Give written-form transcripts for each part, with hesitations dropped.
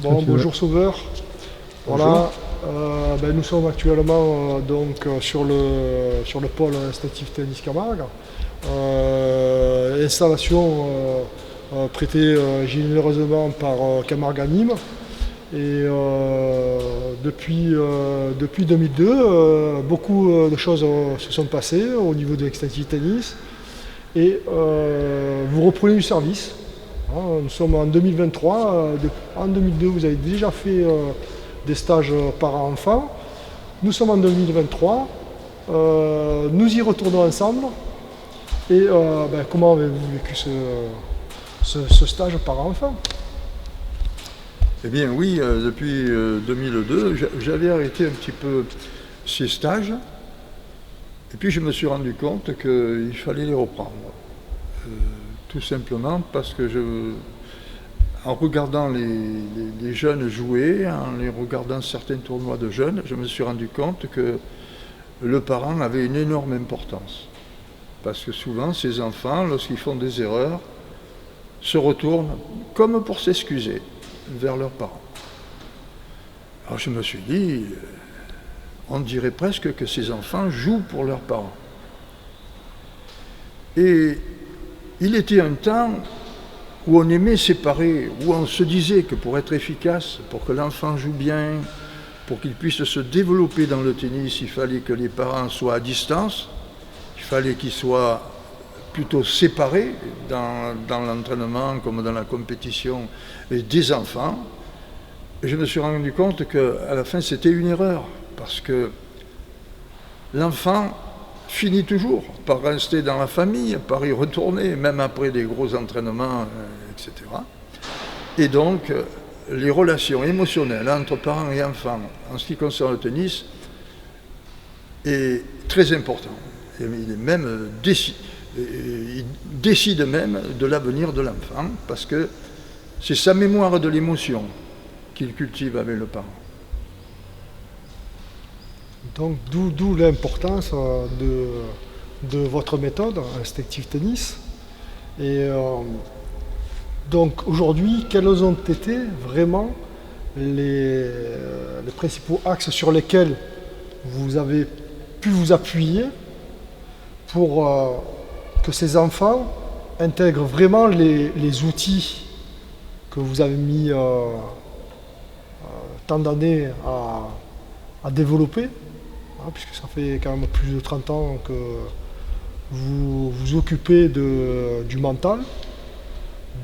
Bon, bonjour Sauveur. Bonjour. Voilà, nous sommes actuellement sur le pôle instinctif tennis Camargue. Installation prêtée généreusement par Camargue à Nîmes. Et depuis 2002, beaucoup de choses se sont passées au niveau de l'extensive tennis. Et vous reprenez du service. Nous sommes en 2023. En 2002, vous avez déjà fait des stages parents-enfants. Nous sommes en 2023. Nous y retournons ensemble. Et comment avez-vous vécu ce stage parents-enfants? Eh bien oui, depuis 2002, j'avais arrêté un petit peu ces stages. Et puis je me suis rendu compte qu'il fallait les reprendre. Tout simplement parce que en regardant les jeunes jouer, en les regardant certains tournois de jeunes, je me suis rendu compte que le parent avait une énorme importance. Parce que souvent, ces enfants, lorsqu'ils font des erreurs, se retournent, comme pour s'excuser, vers leurs parents. Alors je me suis dit, on dirait presque que ces enfants jouent pour leurs parents. Et il était un temps où on aimait séparer, où on se disait que pour être efficace, pour que l'enfant joue bien, pour qu'il puisse se développer dans le tennis, il fallait que les parents soient à distance, il fallait qu'ils soient plutôt séparés dans l'entraînement comme dans la compétition des enfants. Et je me suis rendu compte qu'à la fin c'était une erreur, parce que l'enfant finit toujours par rester dans la famille, par y retourner, même après des gros entraînements, etc. Et donc, les relations émotionnelles entre parents et enfants, en ce qui concerne le tennis, est très important. Il est même il décide même de l'avenir de l'enfant, parce que c'est sa mémoire de l'émotion qu'il cultive avec le parent. Donc d'où l'importance de votre méthode, Instinctive Tennis. Et donc aujourd'hui, quels ont été vraiment les principaux axes sur lesquels vous avez pu vous appuyer pour que ces enfants intègrent vraiment les outils que vous avez mis tant d'années à développer, puisque ça fait quand même plus de 30 ans que vous vous occupez du mental,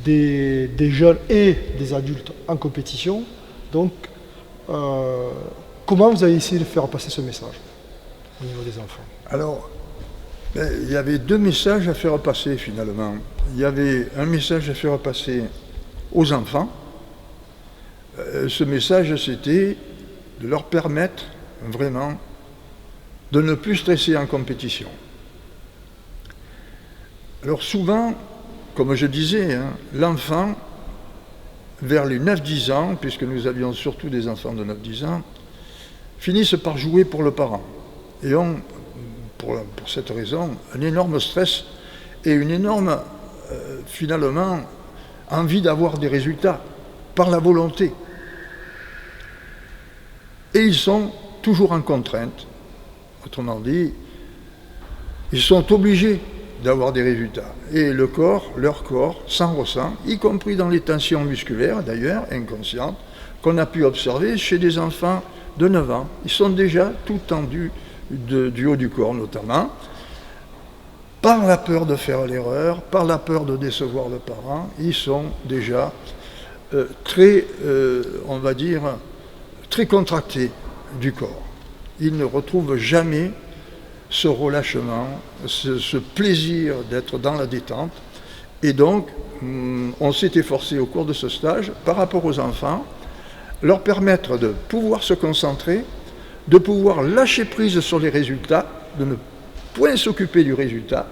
des jeunes et des adultes en compétition. Donc, comment vous avez essayé de faire passer ce message au niveau des enfants? Alors, il y avait deux messages à faire passer finalement. Il y avait un message à faire passer aux enfants. Ce message, c'était de leur permettre vraiment de ne plus stresser en compétition. Alors souvent, comme je disais, l'enfant, vers les 9-10 ans, puisque nous avions surtout des enfants de 9-10 ans, finissent par jouer pour le parent. Et ont, pour cette raison, un énorme stress et une énorme, finalement, envie d'avoir des résultats, par la volonté. Et ils sont toujours en contrainte. Autrement dit, ils sont obligés d'avoir des résultats. Et le corps, leur corps, s'en ressent, y compris dans les tensions musculaires, d'ailleurs, inconscientes, qu'on a pu observer chez des enfants de 9 ans. Ils sont déjà tout tendus du haut du corps, notamment, par la peur de faire l'erreur, par la peur de décevoir le parent. Ils sont déjà très, on va dire, très contractés du corps. Ils ne retrouvent jamais ce relâchement, ce plaisir d'être dans la détente. Et donc, on s'est efforcé au cours de ce stage, par rapport aux enfants, leur permettre de pouvoir se concentrer, de pouvoir lâcher prise sur les résultats, de ne point s'occuper du résultat,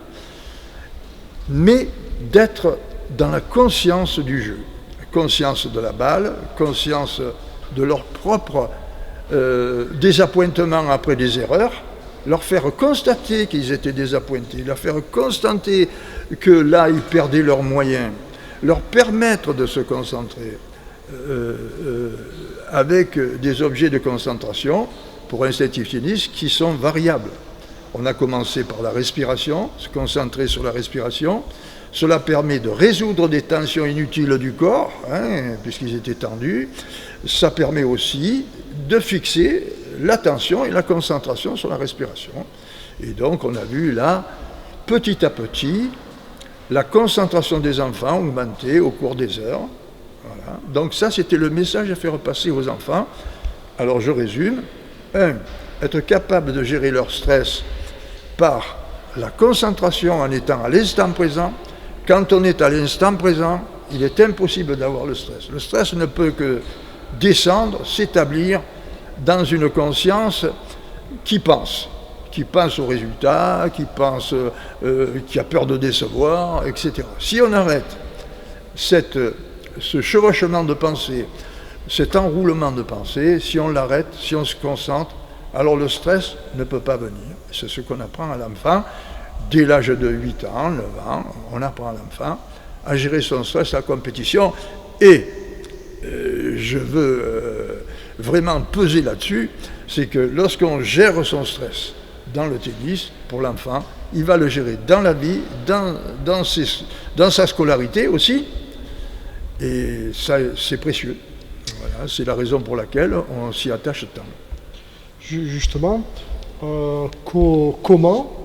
mais d'être dans la conscience du jeu, conscience de la balle, conscience de leur propre désappointement après des erreurs, leur faire constater qu'ils étaient désappointés, leur faire constater que là ils perdaient leurs moyens, leur permettre de se concentrer avec des objets de concentration pour instinctif tennis qui sont variables. On a commencé par la respiration, se concentrer sur la respiration. Cela permet de résoudre des tensions inutiles du corps, puisqu'ils étaient tendus. Ça permet aussi de fixer l'attention et la concentration sur la respiration. Et donc on a vu là, petit à petit, la concentration des enfants augmenter au cours des heures. Voilà. Donc ça, c'était le message à faire passer aux enfants. Alors je résume. 1. Être capable de gérer leur stress par la concentration en étant à l'instant présent. Quand on est à l'instant présent, il est impossible d'avoir le stress. Le stress ne peut que descendre, s'établir dans une conscience qui pense aux résultats, qui a peur de décevoir, etc. Si on arrête ce chevauchement de pensée, cet enroulement de pensée, si on l'arrête, si on se concentre, alors le stress ne peut pas venir. C'est ce qu'on apprend à l'enfant. Dès l'âge de 8 ans, 9 ans, on apprend à l'enfant à gérer son stress à la compétition. Et je veux vraiment peser là-dessus, c'est que lorsqu'on gère son stress dans le tennis, pour l'enfant, il va le gérer dans la vie, dans sa scolarité aussi, et ça, c'est précieux. Voilà, c'est la raison pour laquelle on s'y attache tant. Justement, comment